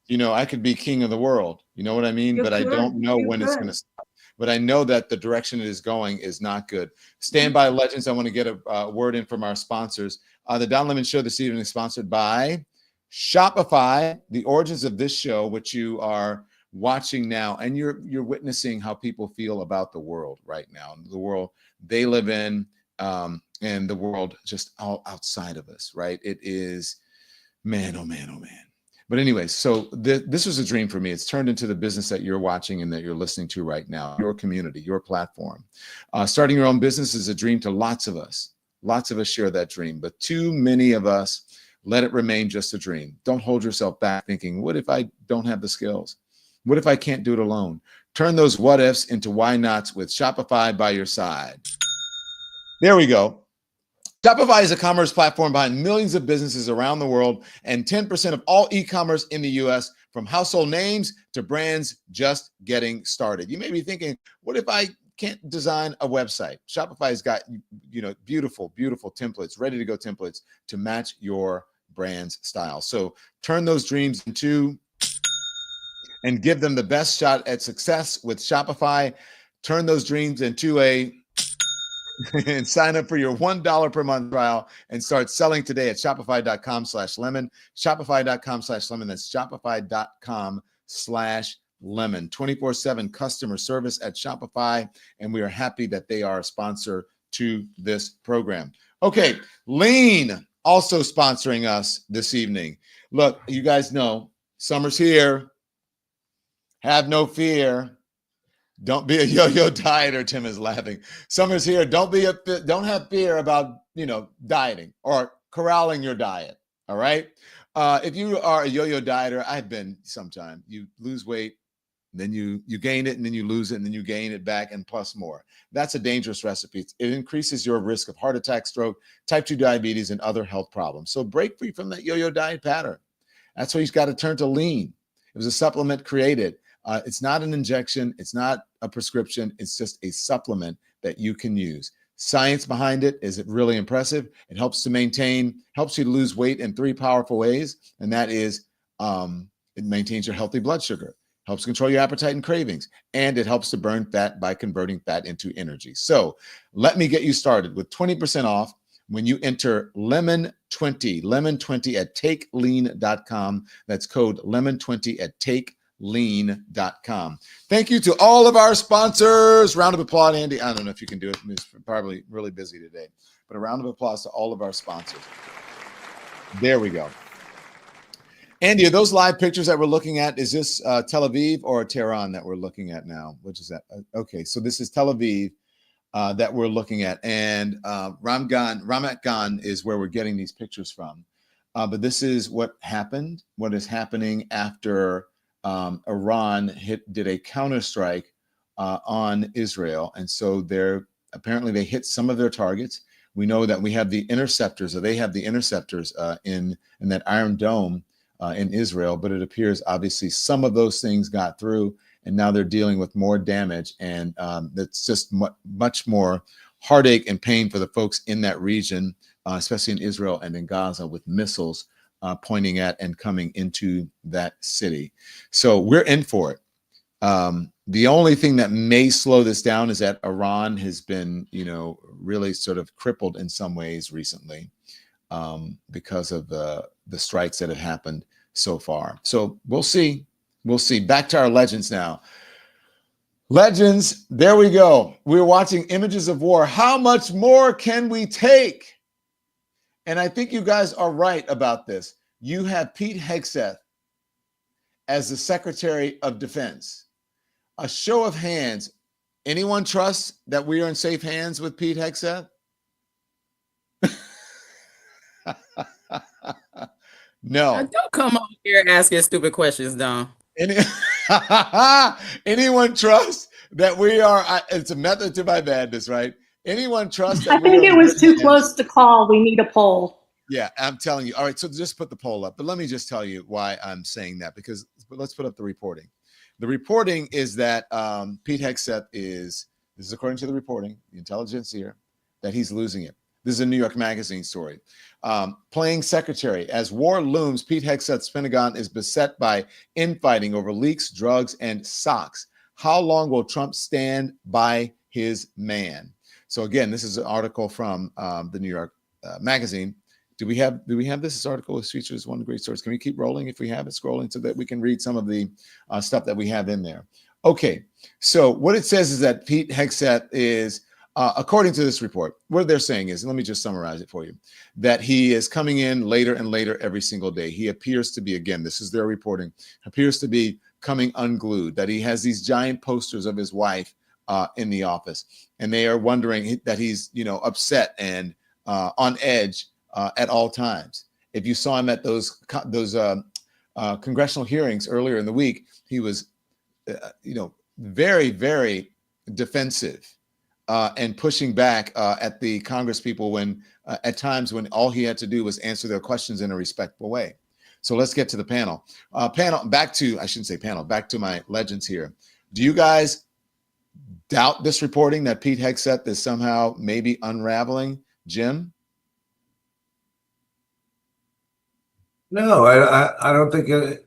I could be king of the world. You know what I mean? But I don't know when it's going to stop. But I know that the direction it is going is not good. Stand by, legends. I want to get a word in from our sponsors. The Don Lemon Show this evening is sponsored by Shopify. The origins of this show, which you are watching now, and you're witnessing how people feel about the world right now, the world they live in, and the world just all outside of us, right? It is, man, oh man, oh man. But anyway, so this was a dream for me. It's turned into the business that you're watching and that you're listening to right now, your community, your platform. Starting your own business is a dream to lots of us. Lots of us share that dream, but too many of us let it remain just a dream. Don't hold yourself back thinking, what if I don't have the skills? What if I can't do it alone? Turn those what ifs into why nots with Shopify by your side. There we go. Shopify is a commerce platform behind millions of businesses around the world and 10% of all e-commerce in the US, from household names to brands just getting started. You may be thinking, what if I can't design a website? Shopify's got, beautiful, beautiful templates, ready to go templates to match your brand's style. So turn those dreams into and give them the best shot at success with Shopify. Turn those dreams into and sign up for your $1 per month trial and start selling today at shopify.com/lemon. Shopify.com/lemon. That's shopify.com/lemon. 24/7 customer service at Shopify. And we are happy that they are a sponsor to this program. Okay. Lean also sponsoring us this evening. Look, you guys know summer's here. Have no fear. Don't be a yo-yo dieter. Tim is laughing. Summer's here. Don't have fear about, dieting or corralling your diet. All right. If you are a yo-yo dieter, I've been sometime. You lose weight, Then you gain it, and then you lose it, and then you gain it back, and plus more. That's a dangerous recipe. It increases your risk of heart attack, stroke, type 2 diabetes, and other health problems. So break free from that yo-yo diet pattern. That's why he's got to turn to lean. It was a supplement created. It's not an injection. It's not a prescription. It's just a supplement that you can use. Science behind it is really impressive. It helps you to lose weight in 3 powerful ways. And that is, it maintains your healthy blood sugar, helps control your appetite and cravings, and it helps to burn fat by converting fat into energy. So let me get you started with 20% off when you enter lemon20 at takelean.com. That's code lemon20 at takelean.com. Thank you to all of our sponsors. Round of applause, Andy. I don't know if you can do it. He's probably really busy today, but a round of applause to all of our sponsors. There we go. Andy, are those live pictures that we're looking at? Is this Tel Aviv or Tehran that we're looking at now? Which is that? Okay, so this is Tel Aviv that we're looking at, and Ramat Gan is where we're getting these pictures from. But this is what happened. What is happening after Iran did a counterstrike on Israel, and so apparently they hit some of their targets. We know that we have the interceptors, or they have the interceptors in that Iron Dome in Israel, but it appears obviously some of those things got through, and now they're dealing with more damage, and that's just much more heartache and pain for the folks in that region, especially in Israel and in Gaza, with missiles pointing at and coming into that city. So we're in for it. The only thing that may slow this down is that Iran has been, really sort of crippled in some ways recently because of the strikes that have happened so far. So we'll see. We'll see. Back to our legends now. Legends, there we go. We're watching Images of War. How much more can we take? And I think you guys are right about this. You have Pete Hegseth as the Secretary of Defense. A show of hands. Anyone trust that we are in safe hands with Pete Hegseth? No. Don't come over here asking stupid questions, Don. Anyone trust that we are? It's a method to my madness, right? Anyone trust that I think it was too close to call. We need a poll. Yeah, I'm telling you. All right, so just put the poll up. But let me just tell you why I'm saying that, because let's put up the reporting. The reporting is that Pete Hegseth this is according to the reporting, the intelligence here, that he's losing it. This is a New York Magazine story. Playing secretary. As war looms, Pete Hegseth's Pentagon is beset by infighting over leaks, drugs, and socks. How long will Trump stand by his man? So again, this is an article from the New York Magazine. Do we have this article? This features one great source. Can we keep rolling if we have it scrolling so that we can read some of the stuff that we have in there? Okay, so what it says is that Pete Hegseth is, according to this report, what they're saying is, and let me just summarize it for you, that he is coming in later and later every single day. He appears to be, again, this is their reporting, appears to be coming unglued, that he has these giant posters of his wife in the office, and they are wondering that he's, upset and on edge at all times. If you saw him at those congressional hearings earlier in the week, he was, very, very defensive and pushing back at the Congress people when, at times when all he had to do was answer their questions in a respectful way. So let's get to the panel. Back to my legends here. Do you guys doubt this reporting that Pete Hegseth is somehow maybe unraveling? Jim? No, I don't think I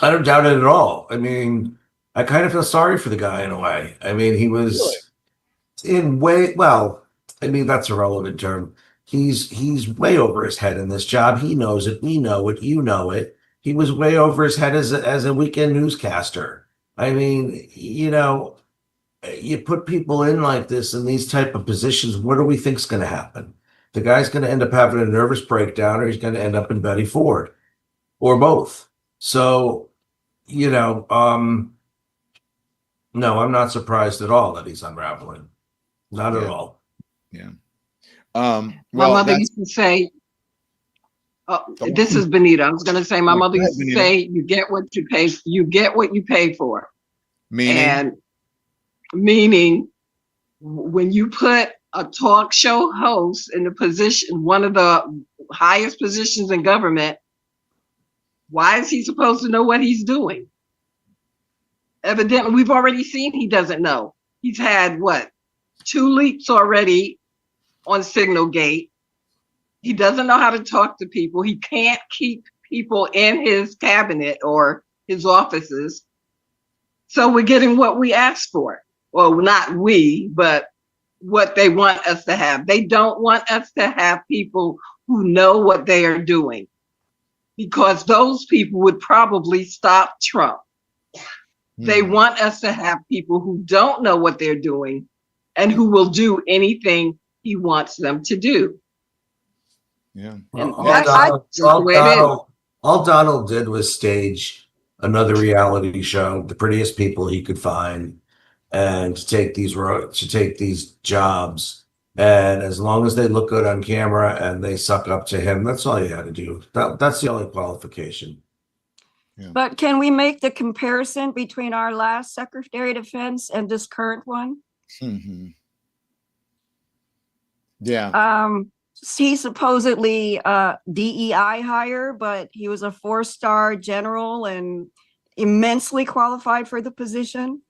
don't doubt it at all. I mean, I kind of feel sorry for the guy in a way. I mean, he was that's a relevant term. He's way over his head in this job. He knows it. We know it. You know it. He was way over his head as a weekend newscaster. I mean, you put people in like this in these type of positions. What do we think's going to happen? The guy's going to end up having a nervous breakdown, or he's going to end up in Betty Ford, or both. So, no, I'm not surprised at all that he's unraveling. Not at all. Yeah. My mother used to say, This is Benita. I was going to say, my mother used to Benita. say, you get what you pay. You get what you pay for. Meaning? Meaning, when you put a talk show host in the position, one of the highest positions in government, why is he supposed to know what he's doing? Evidently, we've already seen he doesn't know. He's had, 2 leaks already on Signalgate. He doesn't know how to talk to people. He can't keep people in his cabinet or his offices. So we're getting what we asked for. Well, not we, but what they want us to have. They don't want us to have people who know what they are doing, because those people would probably stop Trump. They want us to have people who don't know what they're doing and who will do anything he wants them to do. Yeah. And all Donald did was stage another reality show, the prettiest people he could find, and to take these jobs. And as long as they look good on camera and they suck up to him, that's all you had to do. That's the only qualification. But can we make the comparison between our last Secretary of Defense and this current one? Mm-hmm. Yeah. He's supposedly DEI hire, but he was a 4-star general and immensely qualified for the position.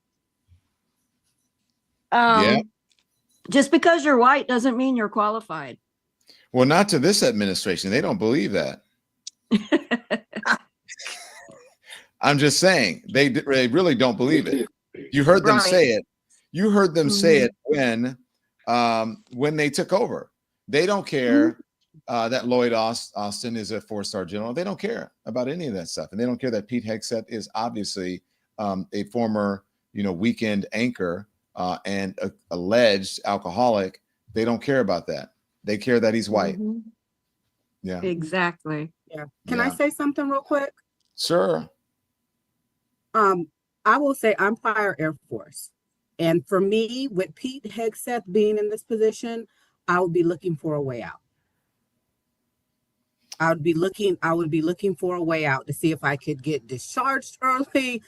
Just because you're white doesn't mean you're qualified. Well, not to this administration. They don't believe that. I'm just saying they really don't believe it. You heard them say it. You heard them say it when they took over. They don't care that Lloyd Austin is a 4-star general. They don't care about any of that stuff, and they don't care that Pete Hegseth is obviously a former, weekend anchor and alleged alcoholic. They don't care about that. They care that he's white. Yeah, exactly. Yeah. Can I say something real quick? Sure. I will say I'm prior Air Force. And for me, with Pete Hegseth being in this position, I would be looking for a way out. I would be looking for a way out to see if I could get discharged early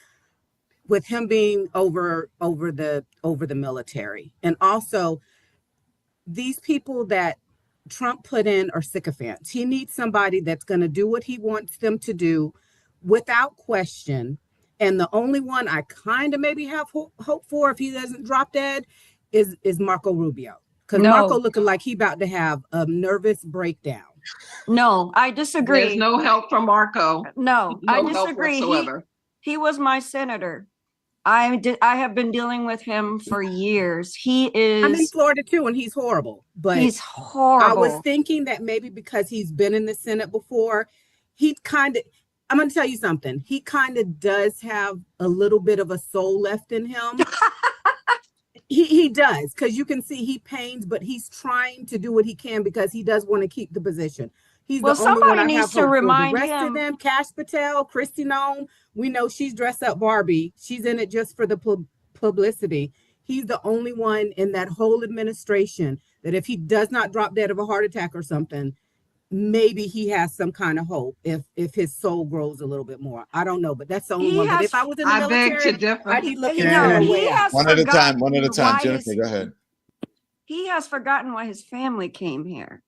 with him being over the military. And also, these people that Trump put in are sycophants. He needs somebody that's going to do what he wants them to do without question. And the only one I kind of maybe have hope for, if he doesn't drop dead, is Marco Rubio. Because Marco looking like he about to have a nervous breakdown. No, I disagree. There's no help from Marco. No, I disagree. Help whatsoever. He was my senator. I have been dealing with him for years. He is. I'm in Florida too, and he's horrible. But he's horrible. I was thinking that maybe because he's been in the Senate before, I'm going to tell you something. He kind of does have a little bit of a soul left in him. He does, because you can see he pains, but he's trying to do what he can because he does want to keep the position. He's the only one I have hope for. The rest of them, Kash Patel, Kristi Noem, we know she's dressed up Barbie. She's in it just for the publicity. He's the only one in that whole administration that if he does not drop dead of a heart attack or something, maybe he has some kind of hope if his soul grows a little bit more. I don't know, but that's the only one. But if I was in the military, I'd be looking for a way out. One at a time. Jennifer, go ahead. He has forgotten why his family came here.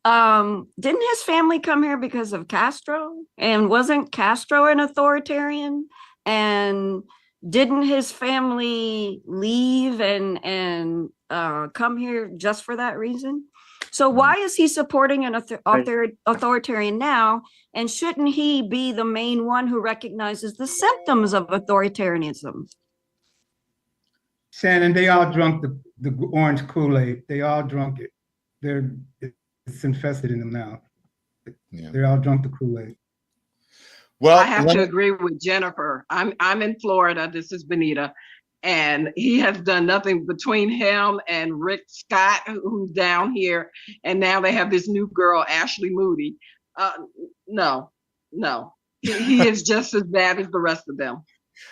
Didn't his family come here because of Castro? And wasn't Castro an authoritarian? And didn't his family leave and come here just for that reason? So why is he supporting an authoritarian now? And shouldn't he be the main one who recognizes the symptoms of authoritarianism? Shannon, they all drunk the orange Kool-Aid. They all drunk it. It's infested in them now. Yeah. They all drunk the Kool-Aid. Well, I have to agree with Jennifer. I'm in Florida. This is Benita. And he has done nothing between him and Rick Scott, who's down here. And now they have this new girl, Ashley Moody. No. He is just as bad as the rest of them.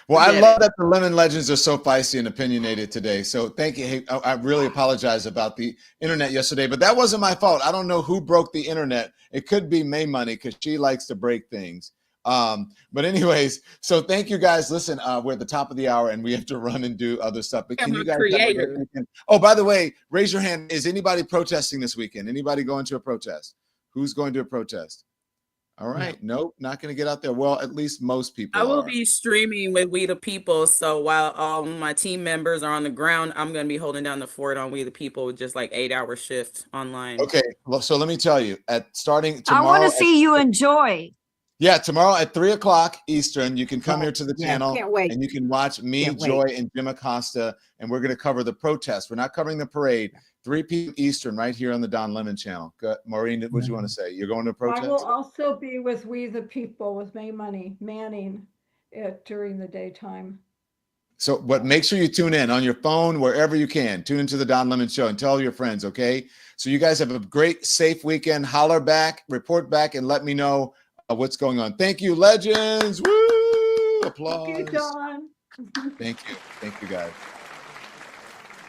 Well, I Forget love it. that the Lemon Legends are so feisty and opinionated today. So thank you. Hey, I really apologize about the internet yesterday, but that wasn't my fault. I don't know who broke the internet. It could be May Money because she likes to break things. But anyways, so thank you guys. Listen, we're at the top of the hour and we have to run and do other stuff. But can I'm you a guys have a great creator. weekend? Oh, by the way, raise your hand. Is anybody protesting this weekend? Anybody going to a protest? Who's going to a protest? All right. Nope, not going to get out there. Well, at least most people I will are. be streaming with We the People. So while all my team members are on the ground, I'm going to be holding down the fort on We the People with just like 8-hour shift online. Okay. Well, so let me tell you, starting I tomorrow. want to see you enjoy. Yeah, tomorrow at 3:00 Eastern, you can come here to the Yeah, channel can't wait. and you can watch me, Can't wait. Joy, and Jim Acosta, and we're going to cover the protest. We're not covering the parade. 3 p.m. Eastern, right here on the Don Lemon channel. Maureen, what do you want to say? You're going to a I will protest? also be with We the People with May Money manning it during the daytime. So, but make sure you tune in on your phone, wherever you can. Tune into the Don Lemon Show and tell all your friends, okay? So you guys have a great, safe weekend. Holler back, report back, and let me know what's going on. Thank you, legends. Woo! Applause. Thank you, John. Thank you. Thank you, guys.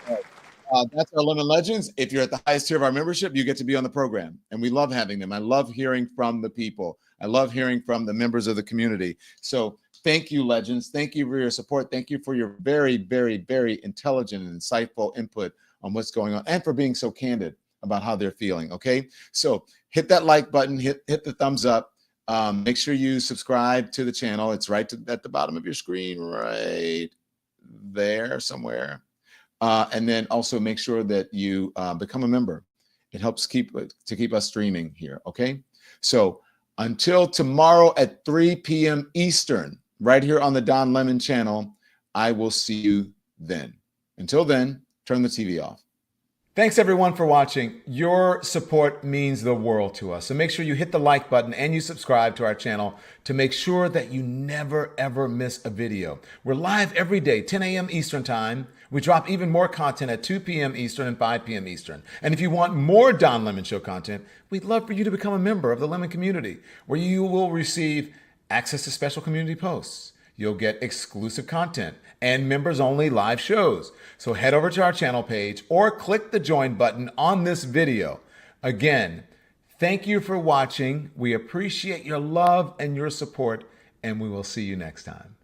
All right. That's our Lemon Legends. If you're at the highest tier of our membership, you get to be on the program. And we love having them. I love hearing from the people. I love hearing from the members of the community. So thank you, Legends. Thank you for your support. Thank you for your very, very, very intelligent and insightful input on what's going on and for being so candid about how they're feeling. Okay. So hit that like button, hit the thumbs up. Make sure you subscribe to the channel. It's right at the bottom of your screen, right there somewhere. And then also make sure that you become a member. It helps keep us streaming here. Okay. So until tomorrow at 3 p.m. Eastern, right here on the Don Lemon channel, I will see you then. Until then, turn the TV off. Thanks everyone for watching. Your support means the world to us. So make sure you hit the like button and you subscribe to our channel to make sure that you never ever miss a video. We're live every day, 10 a.m. Eastern time. We drop even more content at 2 p.m. Eastern and 5 p.m. Eastern. And if you want more Don Lemon Show content, we'd love for you to become a member of the Lemon community, where you will receive access to special community posts. You'll get exclusive content and members-only live shows. So head over to our channel page or click the join button on this video. Again, thank you for watching. We appreciate your love and your support, and we will see you next time.